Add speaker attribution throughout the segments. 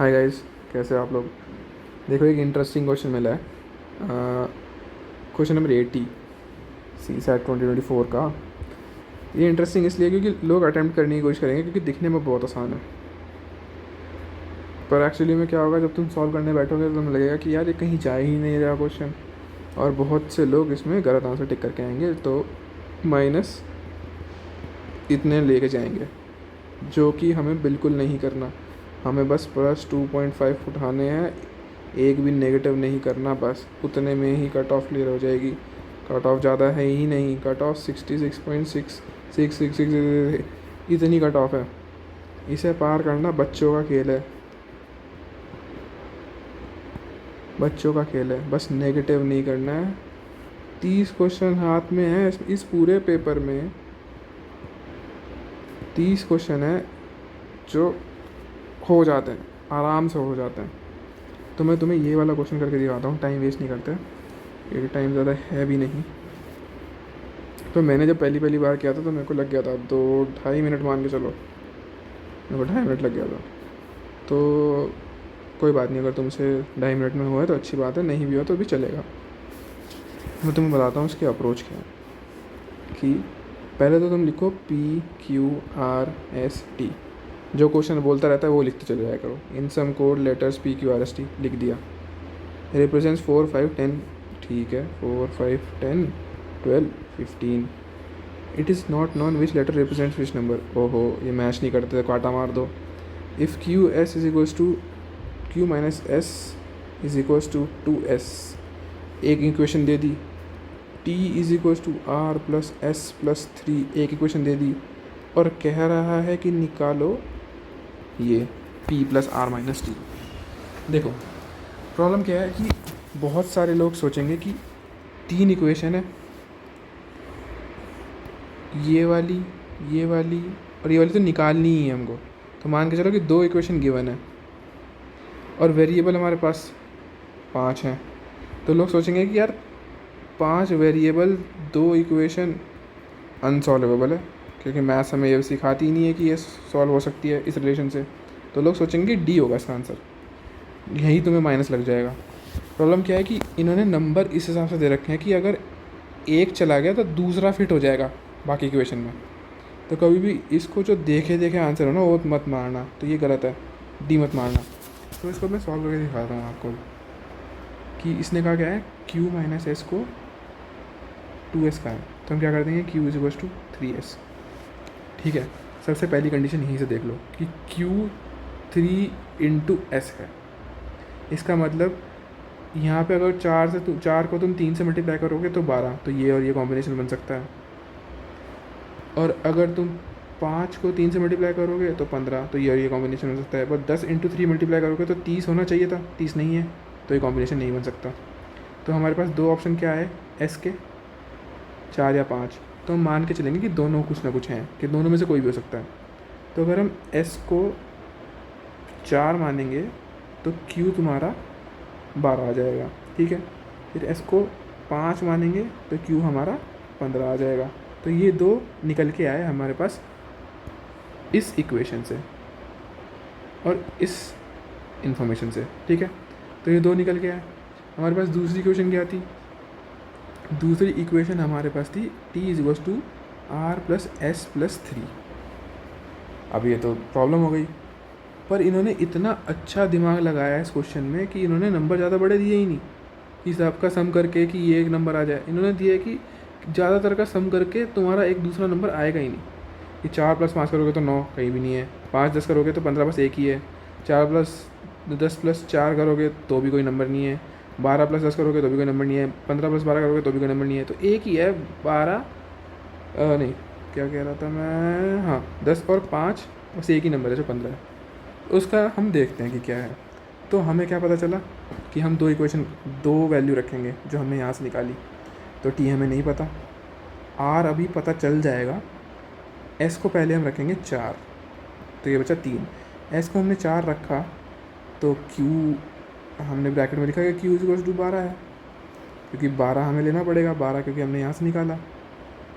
Speaker 1: Hi guys, कैसे हो आप लोग। देखो, एक इंटरेस्टिंग क्वेश्चन मिला है। क्वेश्चन नंबर 80 सी सैट 2024 का। ये इंटरेस्टिंग इसलिए क्योंकि लोग अटैम्प्ट करने की कोशिश करेंगे क्योंकि दिखने में बहुत आसान है, पर एक्चुअली में क्या होगा जब तुम सॉल्व करने बैठोगे तो तुम्हें लगेगा कि यार ये कहीं जा ही नहीं रहा क्वेश्चन, और बहुत से लोग इसमें गलत आंसर टिक करके आएंगे तो माइनस इतने लेके जाएंगे, जो कि हमें बिल्कुल नहीं करना। हमें बस +2.5 उठाने हैं, एक भी नेगेटिव नहीं करना, बस उतने में ही कट ऑफ क्लियर हो जाएगी। कट ऑफ ज़्यादा है ही नहीं, कट ऑफ 66.6666 इतनी कट ऑफ है। इसे पार करना बच्चों का खेल है, बच्चों का खेल है, बस नेगेटिव नहीं करना है। 30 क्वेश्चन हाथ में है इस पूरे पेपर में। 30 क्वेश्चन है जो हो जाते हैं, आराम से हो जाते हैं। तो मैं तुम्हें ये वाला क्वेश्चन करके दिखाता हूँ, टाइम वेस्ट नहीं करते क्योंकि टाइम ज़्यादा है भी नहीं। तो मैंने जब पहली बार किया था तो मेरे को लग गया था 2-2.5 मिनट, मान के चलो मेरे को 2.5 मिनट लग गया था। तो कोई बात नहीं, अगर तुमसे 2.5 मिनट में हुआ है तो अच्छी बात है, नहीं भी हुआ तो भी चलेगा। मैं तुम्हें बताता हूँ इसकी अप्रोच क्या है। कि पहले तो तुम लिखो PQRST, जो क्वेश्चन बोलता रहता है वो लिखते चले जाया करो। इन सम कोड लेटर्स PQRST लिख दिया। रिप्रेजेंट्स 4, 5, 10, ठीक है, 4, 5, 10, 12, 15। It is not known which letter represents which number. ओहो, ये मैच नहीं करते तो काटा मार दो। If QS is equals to Q minus S is equals to 2S, एक इक्वेशन दे दी। T is equals to R plus S plus 3, एक इक्वेशन दे दी, और कह रहा है कि निकालो ये P plus R minus T। देखो, प्रॉब्लम क्या है कि बहुत सारे लोग सोचेंगे कि 3 इक्वेशन है, ये वाली, ये वाली और ये वाली तो निकालनी ही है हमको। तो मान के चलो कि 2 इक्वेशन गिवन है और वेरिएबल हमारे पास 5 हैं। तो लोग सोचेंगे कि यार 5 वेरिएबल 2 इक्वेशन अनसॉल्वेबल है, क्योंकि मैथ्स हमें ये सिखाती ही नहीं है कि ये सॉल्व हो सकती है इस रिलेशन से। तो लोग सोचेंगे D होगा इसका आंसर, यही तुम्हें माइनस लग जाएगा। प्रॉब्लम क्या है कि इन्होंने नंबर इस हिसाब से दे रखे हैं कि अगर एक चला गया तो दूसरा फिट हो जाएगा बाकी इक्वेशन में। तो कभी भी इसको जो देखे देखे आंसर हो ना वो मत मारना, तो ये गलत है, D मत मारना। तो इसको मैं सॉल्व करके दिखाता हूँ आपको कि इसने कहा क्या है, Q माइनस S को 2S का है, तो हम क्या कर देंगे, Q is equals to 3S। ठीक है, सबसे पहली कंडीशन यहीं से देख लो कि Q 3 इंटू S है। इसका मतलब यहाँ पे अगर 4 को तुम 3 से मल्टीप्लाई करोगे तो 12, तो ये और ये कॉम्बिनेशन बन सकता है। और अगर तुम 5 को 3 से मल्टीप्लाई करोगे तो 15, तो ये और ये कॉम्बिनेशन बन सकता है। पर 10 इंटू 3 मल्टीप्लाई करोगे तो 30 होना चाहिए था, 30 नहीं है, तो ये कॉम्बिनेशन नहीं बन सकता। तो हमारे पास 2 ऑप्शन क्या है S के, 4 या 5। तो हम मान के चलेंगे कि दोनों कुछ ना कुछ हैं, कि दोनों में से कोई भी हो सकता है। तो अगर हम S को 4 मानेंगे तो Q तुम्हारा 12 आ जाएगा। ठीक है, फिर S को 5 मानेंगे तो Q हमारा 15 आ जाएगा। तो ये 2 निकल के आए हमारे पास इस इक्वेशन से और इस इंफॉर्मेशन से। ठीक है, तो ये 2 निकल के आए। हमारे पास दूसरी इक्वेशन क्या थी, दूसरी इक्वेशन हमारे पास थी T is equals to R plus S plus 3। अब ये तो प्रॉब्लम हो गई, पर इन्होंने इतना अच्छा दिमाग लगाया इस क्वेश्चन में कि इन्होंने नंबर ज़्यादा बड़े दिए ही नहीं कि सबका सम करके कि ये एक नंबर आ जाए। इन्होंने दिया कि ज़्यादातर का सम करके तुम्हारा एक दूसरा नंबर आएगा ही नहीं। कि 4 + 5 करोगे तो 9 कहीं भी नहीं है, 5 10 करोगे तो 15 बस एक ही है, 4 + 10 + 4 करोगे तो भी कोई नंबर नहीं है, 12 + 10 करोगे तो भी कोई नंबर नहीं है, 15 + 12 करोगे तो भी कोई नंबर नहीं है। तो एक ही है 12, नहीं क्या कह रहा था मैं, हाँ 10 और 5, बस एक ही नंबर है जो 15 है। उसका हम देखते हैं कि क्या है। तो हमें क्या पता चला कि हम 2 वैल्यू रखेंगे जो हमने यहाँ से निकाली। तो T हमें नहीं पता, R अभी पता चल जाएगा। S को पहले हम रखेंगे 4, तो ये बचा 3। S को हमने 4 रखा तो Q हमने ब्रैकेट में लिखा कि Q इज इक्वल्स टू 12 है, क्योंकि 12 हमें लेना पड़ेगा, 12 क्योंकि हमने यहाँ से निकाला।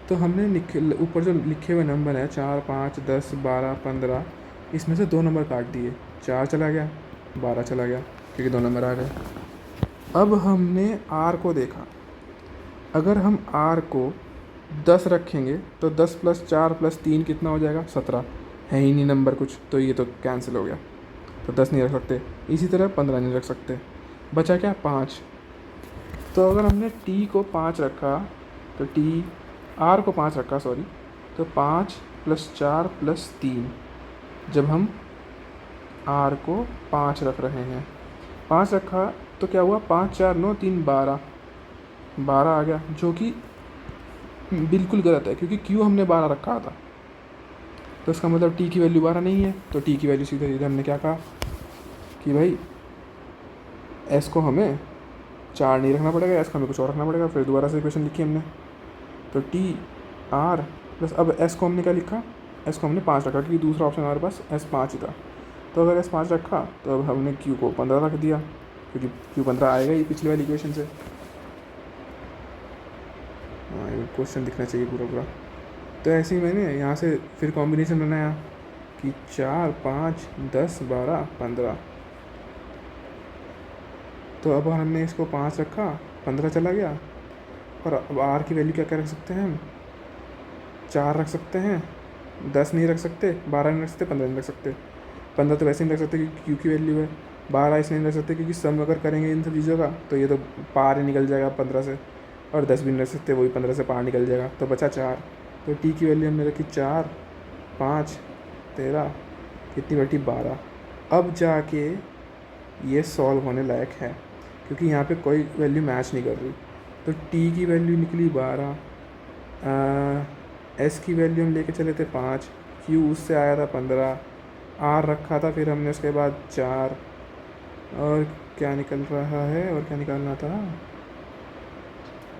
Speaker 1: तो हमने ऊपर जो लिखे हुए नंबर है 4, 5, 10, 12, 15, इसमें से 2 नंबर काट दिए, 4 चला गया 12 चला गया क्योंकि 2 नंबर आ गए। अब हमने आर को देखा, अगर हम आर को 10 रखेंगे तो 10 + 4 + 3 कितना हो जाएगा? 17। है ही नहीं नंबर कुछ, तो ये तो कैंसिल हो गया, तो 10 नहीं रख सकते। इसी तरह 15 नहीं रख सकते। बचा क्या? 5। तो अगर हमने टी को 5 रखा, तो टी आर को 5 रखा सॉरी, तो 5 + 4 + 3, जब हम आर को 5 रख रहे हैं, 5 रखा तो क्या हुआ? 5 4 9 3 12, 12 आ गया, जो कि बिल्कुल गलत है क्योंकि क्यू हमने 12 रखा था। तो इसका मतलब टी की वैल्यू 12 नहीं है। तो टी की वैल्यू सीधे सीधे हमने क्या कहा कि भाई एस को हमें 4 नहीं रखना पड़ेगा, एस को हमें कुछ और रखना पड़ेगा। फिर दोबारा से इक्वेशन लिखी हमने, तो टी आर प्लस, अब एस को हमने क्या लिखा? एस को हमने 5 रखा क्योंकि दूसरा ऑप्शन हमारे पास एस 5 ही था। तो अगर एस 5 रखा तो अब हमने क्यू को 15 रख दिया क्योंकि क्यू 15 आएगा ही पिछली वाली इक्वेशन से। हाँ, ये क्वेश्चन दिखना चाहिए पूरा पूरा। तो ऐसे ही मैंने यहाँ से फिर कॉम्बिनेशन बनाया कि 4 5 10 12 15। तो अब हमने इसको 5 रखा, 15 चला गया। और अब आर की वैल्यू क्या क्या रख सकते हैं हम? 4 रख सकते हैं, 10 नहीं रख सकते, 12 नहीं रख सकते, 15 नहीं रख सकते। 15 तो वैसे नहीं रख सकते क्योंकि क्यू की वैल्यू है। 12 इसलिए नहीं रख सकते क्योंकि सम अगर करेंगे इन सब चीज़ों का तो ये तो पार ही निकल जाएगा 15 से। और 10 भी नहीं रख सकते, वही 15 से पार निकल जाएगा। तो बचा 4। तो टी की वैल्यू हमने रखी 4 5 13, कितनी बटी? 12। अब जाके ये सॉल्व होने लायक है क्योंकि यहाँ पे कोई वैल्यू मैच नहीं कर रही। तो टी की वैल्यू निकली 12, एस की वैल्यू हम लेके चले थे 5, क्यू उससे आया था 15, आर रखा था फिर हमने उसके बाद 4, और क्या निकल रहा है? और क्या निकालना था?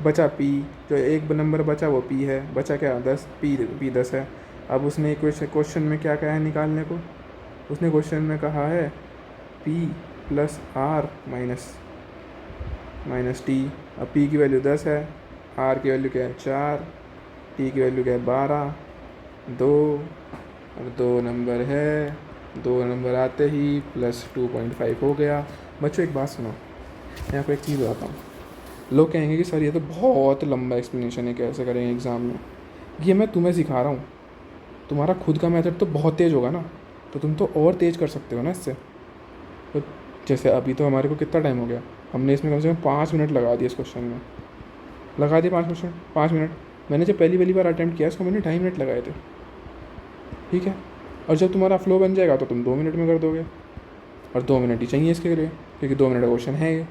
Speaker 1: बचा पी, जो एक नंबर बचा वो पी है। बचा क्या? 10। पी 10 है। अब उसने क्वेश्चन में क्या कहा है निकालने को? उसने क्वेश्चन में कहा है पी + आर माइनस टी। अब पी की वैल्यू 10 है, आर की वैल्यू क्या है? 4, टी की वैल्यू क्या है? 12, 2, और 2 नंबर है। 2 नंबर आते ही +2.5 हो गया। बच्चों एक बात सुनो, मैं आपको एक चीज़ बताता हूँ। लोग कहेंगे कि सर ये तो बहुत लंबा एक्सप्लेनेशन है, कैसे करेंगे एग्ज़ाम में? ये मैं तुम्हें सिखा रहा हूँ, तुम्हारा खुद का मेथड तो बहुत तेज़ होगा ना, तो तुम तो और तेज़ कर सकते हो ना इससे। तो जैसे अभी तो हमारे को कितना टाइम हो गया, हमने इसमें कम से कम 5 मिनट लगा दिए इस क्वेश्चन में, लगा दिए 5 मिनट। मैंने जब पहली बार अटैम्प्ट किया इसको मैंने 2.5 मिनट लगाए थे, ठीक है। और जब तुम्हारा फ्लो बन जाएगा तो तुम 2 मिनट में कर दोगे, और 2 मिनट ही चाहिए इसके लिए क्योंकि 2 मिनट का क्वेश्चन है ये।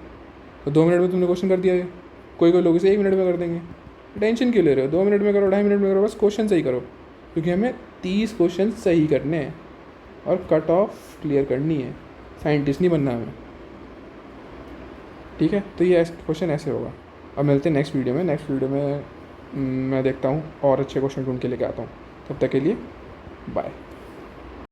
Speaker 1: तो 2 मिनट में तुमने क्वेश्चन कर दिया है। कोई लोग इसे 1 मिनट में कर देंगे। टेंशन क्यों ले रहे हो? 2 मिनट में करो, 2.5 मिनट में करो, बस क्वेश्चन सही करो क्योंकि हमें 30 क्वेश्चन सही करने हैं और कट ऑफ क्लियर करनी है। साइंटिस्ट नहीं बनना हमें, ठीक है। तो ये क्वेश्चन ऐसे होगा। अब मिलते हैं नेक्स्ट वीडियो में। नेक्स्ट वीडियो में मैं देखता हूँ और अच्छे क्वेश्चन ढूंढ के लेके आता हूँ। तब तक के लिए बाय।